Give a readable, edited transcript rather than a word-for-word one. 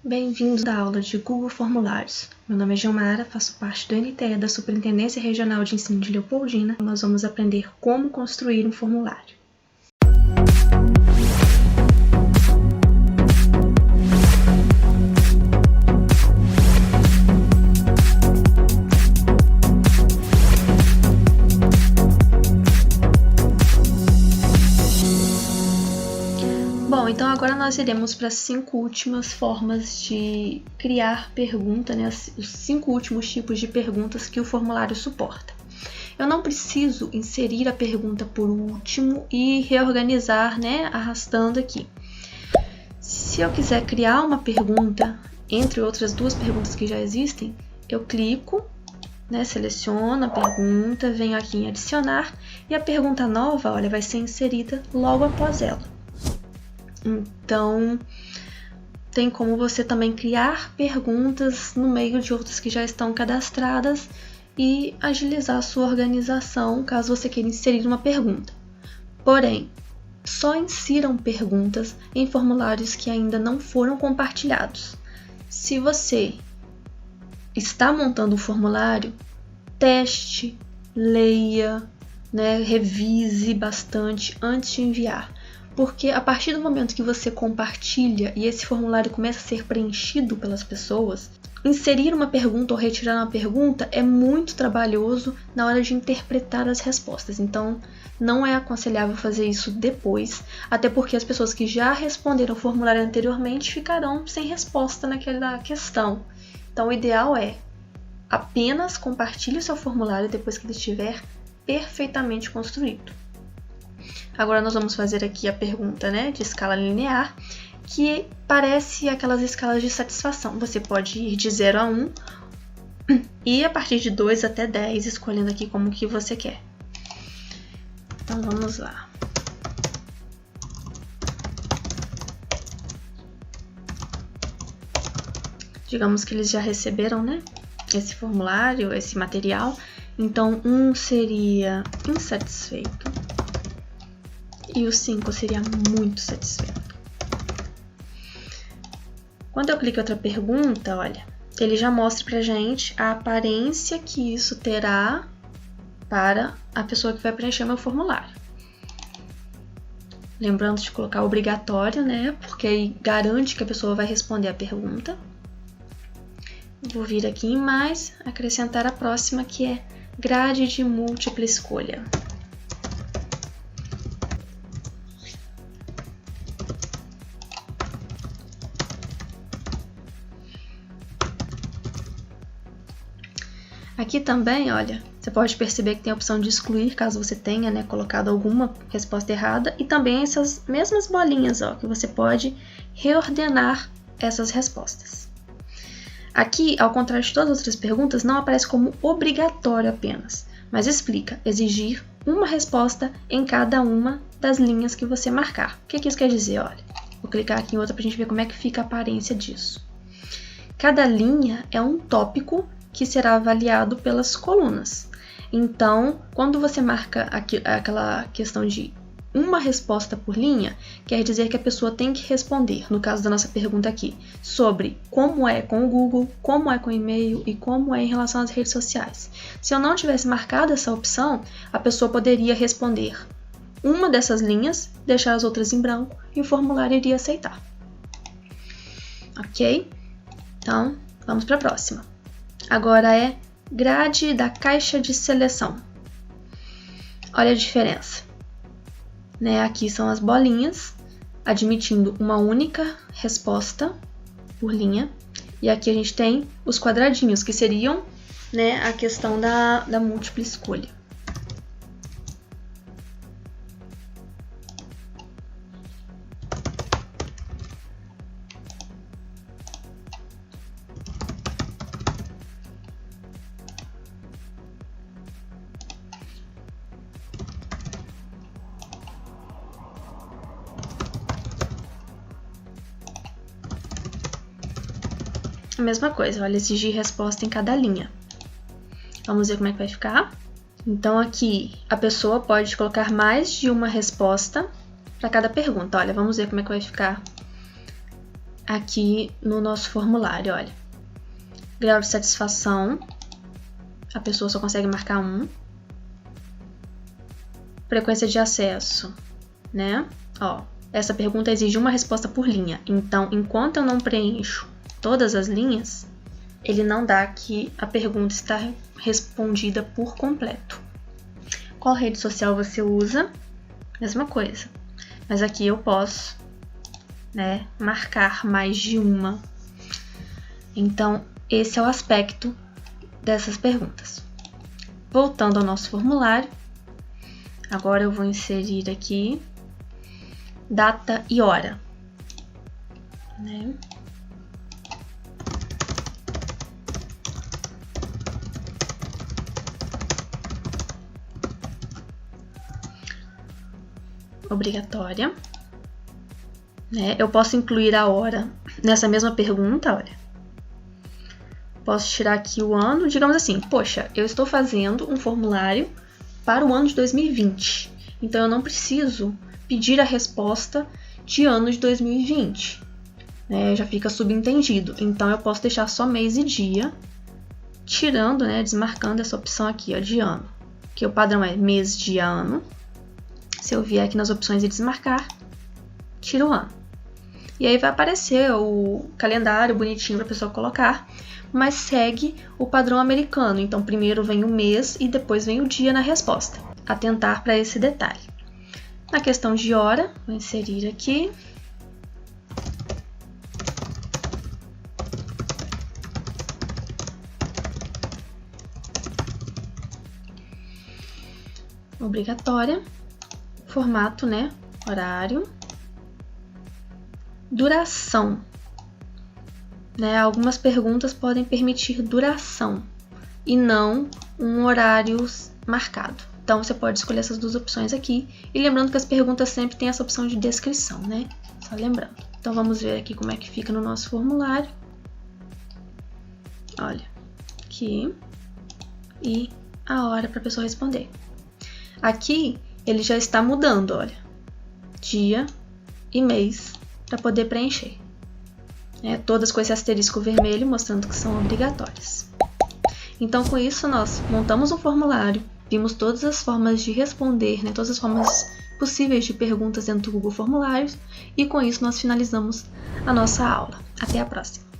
Bem-vindos à aula de Google Formulários. Meu nome é Gilmara, faço parte do NTE da Superintendência Regional de Ensino de Leopoldina. Nós vamos aprender como construir um formulário. Bom, então agora nós iremos para as 5 últimas formas de criar pergunta, né? Os 5 últimos tipos de perguntas que o formulário suporta. Eu não preciso inserir a pergunta por último e reorganizar, né? Arrastando aqui. Se eu quiser criar uma pergunta, entre outras 2 perguntas que já existem, eu clico, né? Seleciono a pergunta, venho aqui em adicionar e a pergunta nova, olha, vai ser inserida logo após ela. Então, tem como você também criar perguntas no meio de outras que já estão cadastradas e agilizar a sua organização caso você queira inserir uma pergunta. Porém, só insiram perguntas em formulários que ainda não foram compartilhados. Se você está montando um formulário, teste, leia, né, revise bastante antes de enviar. Porque a partir do momento que você compartilha e esse formulário começa a ser preenchido pelas pessoas, inserir uma pergunta ou retirar uma pergunta é muito trabalhoso na hora de interpretar as respostas. Então, não é aconselhável fazer isso depois, até porque as pessoas que já responderam o formulário anteriormente ficarão sem resposta naquela questão. Então, o ideal é apenas compartilhe o seu formulário depois que ele estiver perfeitamente construído. Agora nós vamos fazer aqui a pergunta, né, de escala linear, que parece aquelas escalas de satisfação. Você pode ir de 0 a 1 e a partir de 2 até 10, escolhendo aqui como que você quer. Então vamos lá. Digamos que eles já receberam, né, esse formulário, esse material. Então 1 seria insatisfeito. E o 5 seria muito satisfeito. Quando eu clico em outra pergunta, olha, ele já mostra pra gente a aparência que isso terá para a pessoa que vai preencher meu formulário. Lembrando de colocar obrigatório, né? Porque aí garante que a pessoa vai responder a pergunta. Vou vir aqui em mais, acrescentar a próxima, que é grade de múltipla escolha. Aqui também, olha, você pode perceber que tem a opção de excluir, caso você tenha, né, colocado alguma resposta errada, e também essas mesmas bolinhas, ó, que você pode reordenar essas respostas. Aqui, ao contrário de todas as outras perguntas, não aparece como obrigatório apenas, mas explica exigir uma resposta em cada uma das linhas que você marcar. O que isso quer dizer? Olha, vou clicar aqui em outra para a gente ver como é que fica a aparência disso. Cada linha é um tópico que será avaliado pelas colunas. Então, quando você marca aquela questão de uma resposta por linha, quer dizer que a pessoa tem que responder, no caso da nossa pergunta aqui, sobre como é com o Google, como é com o e-mail e como é em relação às redes sociais. Se eu não tivesse marcado essa opção, a pessoa poderia responder uma dessas linhas, deixar as outras em branco e o formulário iria aceitar. Ok? Então, vamos para a próxima. Agora é grade da caixa de seleção. Olha a diferença. Né? Aqui são as bolinhas, admitindo uma única resposta por linha. E aqui a gente tem os quadradinhos, que seriam, né, a questão da múltipla escolha. A mesma coisa, olha, exigir resposta em cada linha. Vamos ver como é que vai ficar. Então, aqui, a pessoa pode colocar mais de uma resposta para cada pergunta. Olha, vamos ver como é que vai ficar aqui no nosso formulário, olha. Grau de satisfação, a pessoa só consegue marcar 1. Frequência de acesso, né? Ó, essa pergunta exige uma resposta por linha. Então, enquanto eu não preencho todas as linhas, ele não dá que a pergunta está respondida por completo. Qual rede social você usa? Mesma coisa. Mas aqui eu posso, né, marcar mais de uma. Então, esse é o aspecto dessas perguntas. Voltando ao nosso formulário, agora eu vou inserir aqui data e hora, né? Obrigatória, né? Eu posso incluir a hora nessa mesma pergunta, olha. Posso tirar aqui o ano, digamos assim, poxa, eu estou fazendo um formulário para o ano de 2020, então eu não preciso pedir a resposta de ano de 2020, né? Já fica subentendido, então eu posso deixar só mês e dia, tirando, né, desmarcando essa opção aqui, ó, de ano, que o padrão é mês, dia, ano. Se eu vier aqui nas opções e desmarcar, tiro o ano. E aí vai aparecer o calendário bonitinho para a pessoa colocar, mas segue o padrão americano. Então, primeiro vem o mês e depois vem o dia na resposta. Atentar para esse detalhe. Na questão de hora, vou inserir aqui. Obrigatória. Formato, né? Horário. Duração. Né? Algumas perguntas podem permitir duração e não um horário marcado. Então, você pode escolher essas duas opções aqui. E lembrando que as perguntas sempre têm essa opção de descrição, né? Só lembrando. Então, vamos ver aqui como é que fica no nosso formulário. Olha, aqui. E a hora para a pessoa responder. Aqui, ele já está mudando, olha. Dia e mês para poder preencher. Todas com esse asterisco vermelho, mostrando que são obrigatórias. Então, com isso, nós montamos um formulário, vimos todas as formas de responder, né, todas as formas possíveis de perguntas dentro do Google Formulários, e com isso nós finalizamos a nossa aula. Até a próxima!